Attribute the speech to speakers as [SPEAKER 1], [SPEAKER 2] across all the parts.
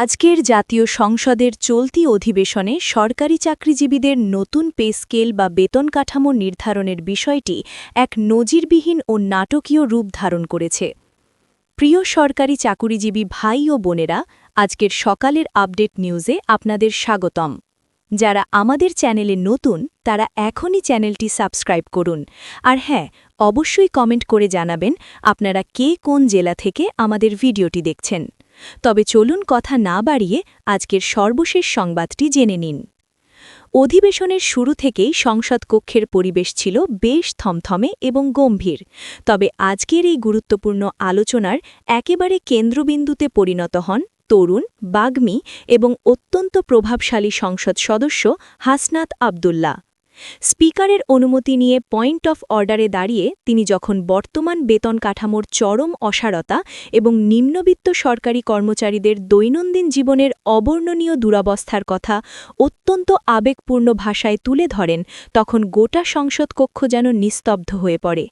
[SPEAKER 1] আজকের জাতীয় সংসদের চলতি অধিবেশনে সরকারি চাকরিজীবীদের নতুন পে স্কেল বা বেতন কাঠামো নির্ধারণের বিষয়টি এক নজিরবিহীন ও নাটকীয় রূপ ধারণ করেছে। প্রিয় সরকারি চাকুরিজীবী ভাই ও বোনেরা, আজকের সকালের আপডেট নিউজে আপনাদের স্বাগতম। যারা আমাদের চ্যানেলে নতুন তারা এখনই চ্যানেলটি সাবস্ক্রাইব করুন। আর হ্যাঁ, অবশ্যই কমেন্ট করে জানাবেন আপনারা কে কোন জেলা থেকে আমাদের ভিডিওটি দেখছেন। তবে চলুন কথা না বাড়িয়ে আজকের সর্বশেষ সংবাদটি জেনে নিন। অধিবেশনের শুরু থেকেই সংসদ কক্ষের পরিবেশ ছিল বেশ থমথমে এবং গম্ভীর। তবে আজকের এই গুরুত্বপূর্ণ আলোচনার একেবারে কেন্দ্রবিন্দুতে পরিণত হন তরুণ, বাগ্মী এবং অত্যন্ত প্রভাবশালী সংসদ সদস্য হাসনাত আবদুল্লাহ। স্পিকারের অনুমতি নিয়ে পয়েন্ট অফ অর্ডারে দাঁড়িয়ে তিনি যখন বর্তমান বেতন কাঠামোর চরম অসারতা এবং নিম্নবিত্ত সরকারি কর্মচারীদের দৈনন্দিন জীবনের অবর্ণনীয় দুরবস্থার কথা অত্যন্ত আবেগপূর্ণ ভাষায় তুলে ধরেন, তখন গোটা সংসদ কক্ষ যেন নিস্তব্ধ হয়ে পড়ে।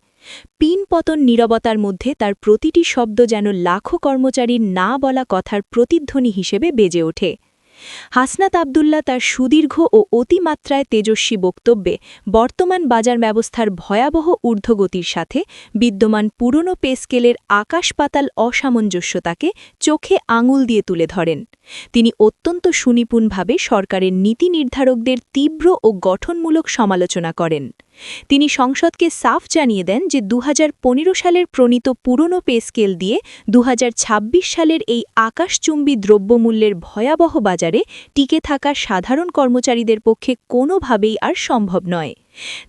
[SPEAKER 1] পিনপতন নীরবতার মধ্যে তার প্রতিটি শব্দ যেন লাখো কর্মচারীর না বলা কথার প্রতিধ্বনি হিসেবে বেজে ওঠে। হাসনাত আবদুল্লাহ তার সুদীর্ঘ ও অতিমাত্রায় তেজস্বী বক্তব্যে বর্তমান বাজার ব্যবস্থার ভয়াবহ ঊর্ধ্বগতির সাথে বিদ্যমান পুরনো পে স্কেলের আকাশ-পাতাল অসামঞ্জস্যতাকে চোখে আঙুল দিয়ে তুলে ধরেন। তিনি অত্যন্ত সুনিপুণভাবে সরকারের নীতি নির্ধারকদের তীব্র ও গঠনমূলক সমালোচনা করেন। তিনি সংসদকে সাফ জানিয়ে দেন যে ২০১৫ সালের প্রণীত পুরনো পে স্কেল দিয়ে ২০২৬ সালের এই আকাশচুম্বী দ্রব্যমূল্যের ভয়াবহ বাজারে টিকে থাকা সাধারণ কর্মচারীদের পক্ষে কোনোভাবেই আর সম্ভব নয়।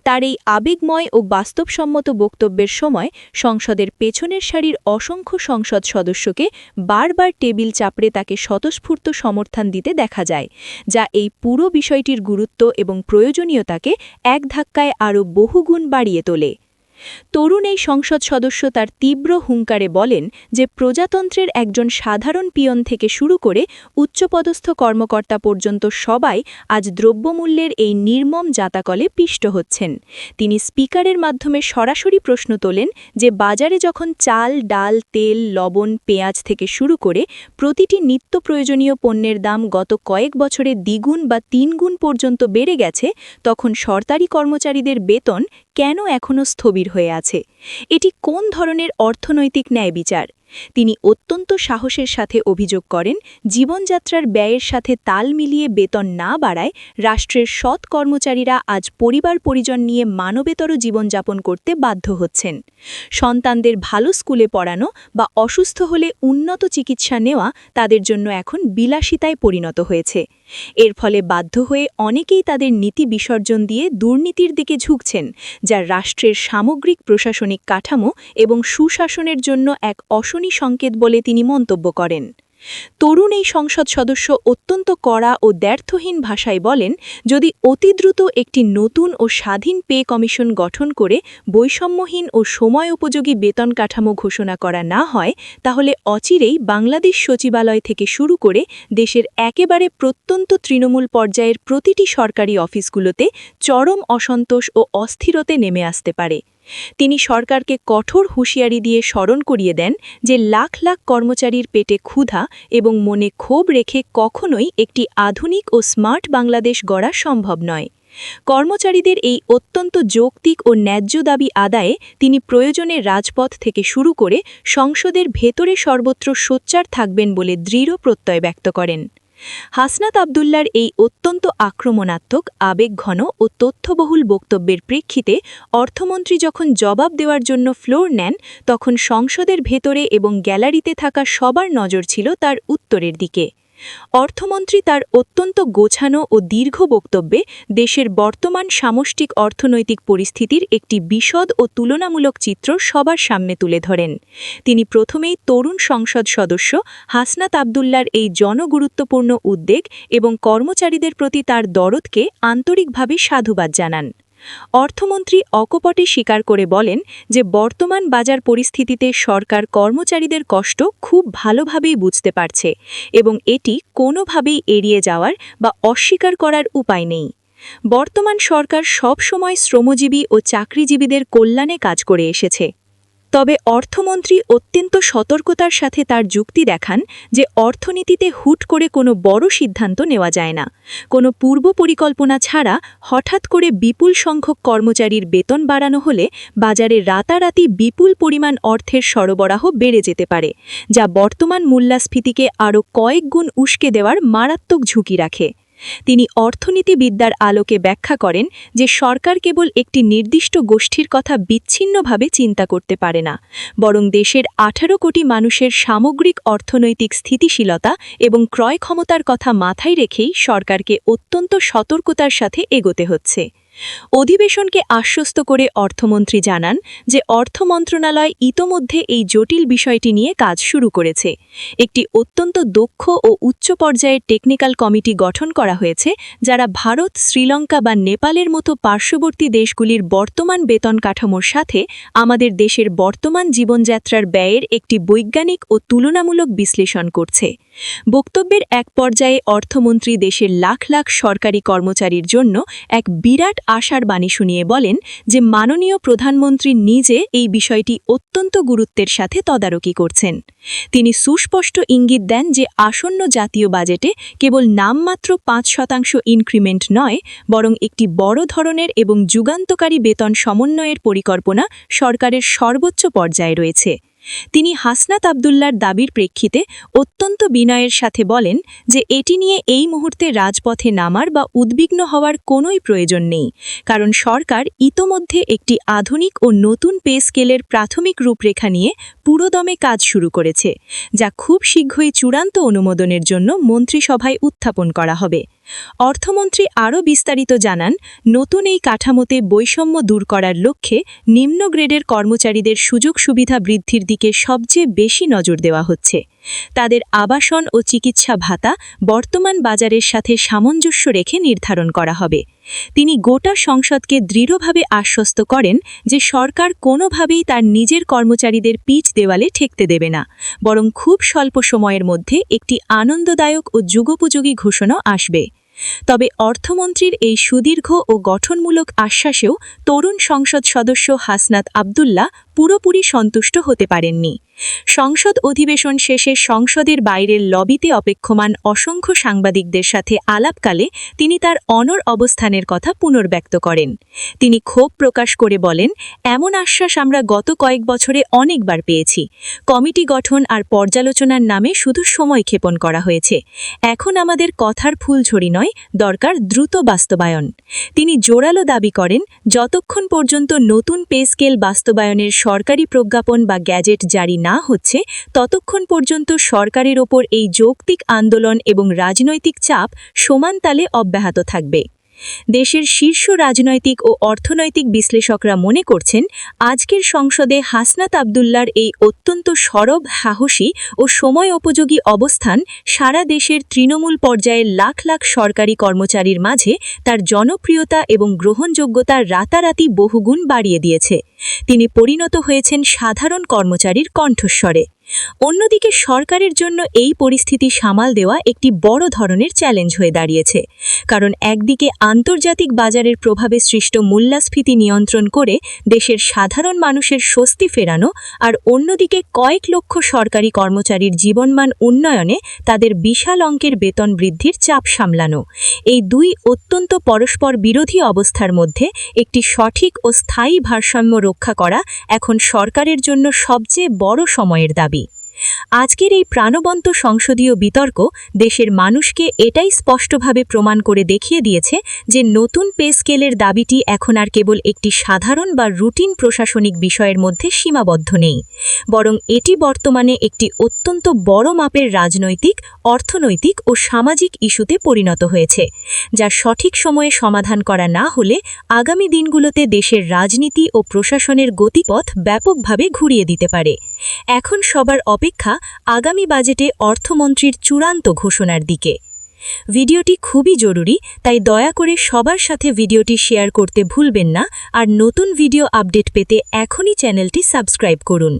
[SPEAKER 1] তার এই আবেগময় ও বাস্তবসম্মত বক্তব্যের সময় সংসদের পেছনের সারির অসংখ্য সংসদ সদস্যকে বারবার টেবিল চাপড়ে তাকে স্বতঃস্ফূর্ত সমর্থন দিতে দেখা যায়, যা এই পুরো বিষয়টির গুরুত্ব এবং প্রয়োজনীয়তাকে এক ধাক্কায় আরও বহুগুণ বাড়িয়ে তোলে। তরুণ এই সংসদ সদস্য তার তীব্র হুঙ্কারে বলেন যে প্রজাতন্ত্রের একজন সাধারণ পিয়ন থেকে শুরু করে উচ্চপদস্থ কর্মকর্তা পর্যন্ত সবাই আজ দ্রব্যমূল্যের এই নির্মম জাতাকলে পিষ্ট হচ্ছেন। তিনি স্পিকারের মাধ্যমে সরাসরি প্রশ্ন তোলেন যে বাজারে যখন চাল, ডাল, তেল, লবণ, পেঁয়াজ থেকে শুরু করে প্রতিটি নিত্য প্রয়োজনীয় পণ্যের দাম গত কয়েক বছরে দ্বিগুণ বা তিনগুণ পর্যন্ত বেড়ে গেছে, তখন সরকারি কর্মচারীদের বেতন কেন এখনও স্থবির হয়ে আছে? এটি কোন ধরনের অর্থনৈতিক ন্যায় বিচার? তিনি অত্যন্ত সাহসের সাথে অভিযোগ করেন, জীবনযাত্রার ব্যয়ের সাথে তাল মিলিয়ে বেতন না বাড়ায় রাষ্ট্রের সৎ কর্মচারীরা আজ পরিবার পরিজন নিয়ে মানবেতর জীবনযাপন করতে বাধ্য হচ্ছেন। সন্তানদের ভালো স্কুলে পড়ানো বা অসুস্থ হলে উন্নত চিকিৎসা নেওয়া তাদের জন্য এখন বিলাসিতায় পরিণত হয়েছে। এর ফলে বাধ্য হয়ে অনেকেই তাদের নীতি বিসর্জন দিয়ে দুর্নীতির দিকে ঝুঁকছেন, যা রাষ্ট্রের সামগ্রিক প্রশাসনিক কাঠামো এবং সুশাসনের জন্য এক অশনি সংকেত বলে তিনি মন্তব্য করেন। তরুণ এই সংসদ সদস্য অত্যন্ত কড়া ও দ্ব্যর্থহীন ভাষায় বলেন, যদি অতি দ্রুত একটি নতুন ও স্বাধীন পে কমিশন গঠন করে বৈষম্যহীন ও সময় উপযোগী বেতন কাঠামো ঘোষণা করা না হয়, তাহলে অচিরেই বাংলাদেশ সচিবালয় থেকে শুরু করে দেশের একেবারে প্রত্যন্ত তৃণমূল পর্যায়ের প্রতিটি সরকারি অফিসগুলোতে চরম অসন্তোষ ও অস্থিরতে নেমে আসতে পারে। তিনি সরকারকে কঠোর হুঁশিয়ারি দিয়ে স্মরণ করিয়ে দেন যে লাখ লাখ কর্মচারীর পেটে ক্ষুধা এবং মনে ক্ষোভ রেখে কখনোই একটি আধুনিক ও স্মার্ট বাংলাদেশ গড়া সম্ভব নয়। কর্মচারীদের এই অত্যন্ত যৌক্তিক ও ন্যায্য দাবি আদায়ে তিনি প্রয়োজনে রাজপথ থেকে শুরু করে সংসদের ভেতরে সর্বত্র সোচ্চার থাকবেন বলে দৃঢ় প্রত্যয় ব্যক্ত করেন। হাসনাত আবদুল্লার এই অত্যন্ত আক্রমণাত্মক, আবেগঘন ও তথ্যবহুল বক্তব্যের প্রেক্ষিতে অর্থমন্ত্রী যখন জবাব দেওয়ার জন্য ফ্লোর নেন, তখন সংসদের ভেতরে এবং গ্যালারিতে থাকা সবার নজর ছিল তার উত্তরের দিকে। অর্থমন্ত্রী তার অত্যন্ত গোছানো ও দীর্ঘ বক্তব্যে দেশের বর্তমান সামষ্টিক অর্থনৈতিক পরিস্থিতির একটি বিশদ ও তুলনামূলক চিত্র সবার সামনে তুলে ধরেন। তিনি প্রথমেই তরুণ সংসদ সদস্য হাসনাত আবদুল্লার এই জনগুরুত্বপূর্ণ উদ্বেগ এবং কর্মচারীদের প্রতি তার দরদকে আন্তরিকভাবে সাধুবাদ জানান। অর্থমন্ত্রী অকপটে স্বীকার করে বলেন যে বর্তমান বাজার পরিস্থিতিতে সরকার কর্মচারীদের কষ্ট খুব ভালোভাবেই বুঝতে পারছে এবং এটি কোনোভাবেই এড়িয়ে যাওয়ার বা অস্বীকার করার উপায় নেই। বর্তমান সরকার সব সময় শ্রমজীবী ও চাকরিজীবীদের কল্যাণে কাজ করে এসেছে। তবে অর্থমন্ত্রী অত্যন্ত সতর্কতার সাথে তার যুক্তি দেখান যে অর্থনীতিতে হুট করে কোনো বড় সিদ্ধান্ত নেওয়া যায় না। কোনো পূর্ব পরিকল্পনা ছাড়া হঠাৎ করে বিপুল সংখ্যক কর্মচারীর বেতন বাড়ানো হলে বাজারে রাতারাতি বিপুল পরিমাণ অর্থের সরবরাহ বেড়ে যেতে পারে, যা বর্তমান মূল্যস্ফীতিকে আরও কয়েক গুণ উস্কে দেওয়ার মারাত্মক ঝুঁকি রাখে। তিনি অর্থনীতিবিদ্যার আলোকে ব্যাখ্যা করেন যে সরকার কেবল একটি নির্দিষ্ট গোষ্ঠীর কথা বিচ্ছিন্নভাবে চিন্তা করতে পারে না, বরং দেশের 18 কোটি মানুষের সামগ্রিক অর্থনৈতিক স্থিতিশীলতা এবং ক্রয় ক্ষমতার কথা মাথায় রেখেই সরকারকে অত্যন্ত সতর্কতার সাথে এগোতে হচ্ছে। অধিবেশনকে আশ্বস্ত করে অর্থমন্ত্রী জানান যে অর্থ মন্ত্রণালয় ইতোমধ্যে এই জটিল বিষয়টি নিয়ে কাজ শুরু করেছে। একটি অত্যন্ত দক্ষ ও উচ্চ পর্যায়ের টেকনিক্যাল কমিটি গঠন করা হয়েছে, যারা ভারত, শ্রীলঙ্কা বা নেপালের মতো পার্শ্ববর্তী দেশগুলির বর্তমান বেতন কাঠামোর সাথে আমাদের দেশের বর্তমান জীবনযাত্রার ব্যয়ের একটি বৈজ্ঞানিক ও তুলনামূলক বিশ্লেষণ করছে। বক্তব্যের এক পর্যায়ে অর্থমন্ত্রী দেশের লাখ লাখ সরকারি কর্মচারীর জন্য এক বিরাট আশার বাণী শুনিয়ে বলেন যে মাননীয় প্রধানমন্ত্রী নিজে এই বিষয়টি অত্যন্ত গুরুত্বের সাথে তদারকি করছেন। তিনি সুস্পষ্ট ইঙ্গিত দেন যে আসন্ন জাতীয় বাজেটে কেবল নামমাত্র 5% ইনক্রিমেন্ট নয়, বরং একটি বড় ধরনের এবং যুগান্তকারী বেতন সমন্বয়ের পরিকল্পনা সরকারের সর্বোচ্চ পর্যায়ে রয়েছে। তিনি হাসনাত আবদুল্লার দাবির প্রেক্ষিতে অত্যন্ত বিনয়ের সাথে বলেন যে এটি নিয়ে এই মুহূর্তে রাজপথে নামার বা উদ্বিগ্ন হওয়ার কোনোই প্রয়োজন নেই, কারণ সরকার ইতোমধ্যে একটি আধুনিক ও নতুন পে স্কেলের প্রাথমিক রূপরেখা নিয়ে পুরোদমে কাজ শুরু করেছে, যা খুব শীঘ্রই চূড়ান্ত অনুমোদনের জন্য মন্ত্রিসভায় উত্থাপন করা হবে। অর্থমন্ত্রী আরও বিস্তারিত জানান, নতুন এই কাঠামোতে বৈষম্য দূর করার লক্ষ্যে নিম্ন গ্রেডের কর্মচারীদের সুযোগ সুবিধা বৃদ্ধির দিকে সবচেয়ে বেশি নজর দেওয়া হচ্ছে। তাদের আবাসন ও চিকিৎসা ভাতা বর্তমান বাজারের সাথে সামঞ্জস্য রেখে নির্ধারণ করা হবে। তিনি গোটা সংসদকে দৃঢ়ভাবে আশ্বস্ত করেন যে সরকার কোনোভাবেই তার নিজের কর্মচারীদের পিচ দেওয়ালে ঠেকতে দেবে না, বরং খুব স্বল্প সময়ের মধ্যে একটি আনন্দদায়ক ও যুগোপযোগী ঘোষণা আসবে। তবে অর্থমন্ত্রীর এই সুদীর্ঘ ও গঠনমূলক আশ্বাসেও তরুণ সংসদ সদস্য হাসনাত আবদুল্লাহ পুরোপুরি সন্তুষ্ট হতে পারেননি। সংসদ অধিবেশন শেষে সংসদের বাইরের লবিতে অপেক্ষমান অসংখ্য সাংবাদিকদের সাথে আলাপকালে তিনি তার অনড় অবস্থানের কথা পুনর্ব্যক্ত করেন। তিনি ক্ষোভ প্রকাশ করে বলেন, এমন আশ্বাস আমরা গত কয়েক বছরে অনেকবার পেয়েছি। কমিটি গঠন আর পর্যালোচনার নামে শুধু সময় ক্ষেপণ করা হয়েছে। এখন আমাদের কথার ফুলঝড়ি নয়, দরকার দ্রুত বাস্তবায়ন। তিনি জোরালো দাবি করেন, যতক্ষণ পর্যন্ত নতুন পে স্কেল বাস্তবায়নের সরকারি প্রজ্ঞাপন বা গ্যাজেট জারি না হচ্ছে, ততক্ষণ পর্যন্ত সরকারের ওপর এই যৌক্তিক আন্দোলন এবং রাজনৈতিক চাপ সমান তালে অব্যাহত থাকবে। দেশের শীর্ষ রাজনৈতিক ও অর্থনৈতিক বিশ্লেষকরা মনে করছেন, আজকের সংসদে হাসনাত আবদুল্লার এই অত্যন্ত সরব, সাহসী ও সময় উপযোগী অবস্থান সারা দেশের তৃণমূল পর্যায়ের লাখ লাখ সরকারি কর্মচারীর মাঝে তার জনপ্রিয়তা এবং গ্রহণযোগ্যতা রাতারাতি বহুগুণ বাড়িয়ে দিয়েছে। তিনি পরিণত হয়েছেন সাধারণ কর্মচারীর কণ্ঠস্বরে। অন্যদিকে সরকারের জন্য এই পরিস্থিতি সামাল দেওয়া একটি বড় ধরনের চ্যালেঞ্জ হয়ে দাঁড়িয়েছে, কারণ একদিকে আন্তর্জাতিক বাজারের প্রভাবে সৃষ্ট মূল্যস্ফীতি নিয়ন্ত্রণ করে দেশের সাধারণ মানুষের স্বস্তি ফেরানো, আর অন্যদিকে কয়েক লক্ষ সরকারি কর্মচারীর জীবনমান উন্নয়নে তাদের বিশাল অঙ্কের বেতন বৃদ্ধির চাপ সামলানো। এই দুই অত্যন্ত পরস্পর বিরোধী অবস্থার মধ্যে একটি সঠিক ও স্থায়ী ভারসাম্য রক্ষা করা এখন সরকারের জন্য সবচেয়ে বড় সময়ের দাবি। আজকের এই প্রাণবন্ত সংসদীয় বিতর্ক দেশের মানুষকে এটাই স্পষ্টভাবে প্রমাণ করে দেখিয়ে দিয়েছে যে নতুন পে স্কেলের দাবিটি এখন আর কেবল একটি সাধারণ বা রুটিন প্রশাসনিক বিষয়ের মধ্যে সীমাবদ্ধ নেই, বরং এটি বর্তমানে একটি অত্যন্ত বড় মাপের রাজনৈতিক, অর্থনৈতিক ও সামাজিক ইস্যুতে পরিণত হয়েছে, যা সঠিক সময়ে সমাধান করা না হলে আগামী দিনগুলোতে দেশের রাজনীতি ও প্রশাসনের গতিপথ ব্যাপকভাবে ঘুরিয়ে দিতে পারে। এখন সবার অপেক্ষা আগামী বাজেটে অর্থমন্ত্রীর চূড়ান্ত ঘোষণার দিকে। ভিডিওটি খুবই জরুরি, তাই দয়া করে সবার সাথে ভিডিওটি শেয়ার করতে ভুলবেন না, আর নতুন ভিডিও আপডেট পেতে এখনই চ্যানেলটি সাবস্ক্রাইব করুন।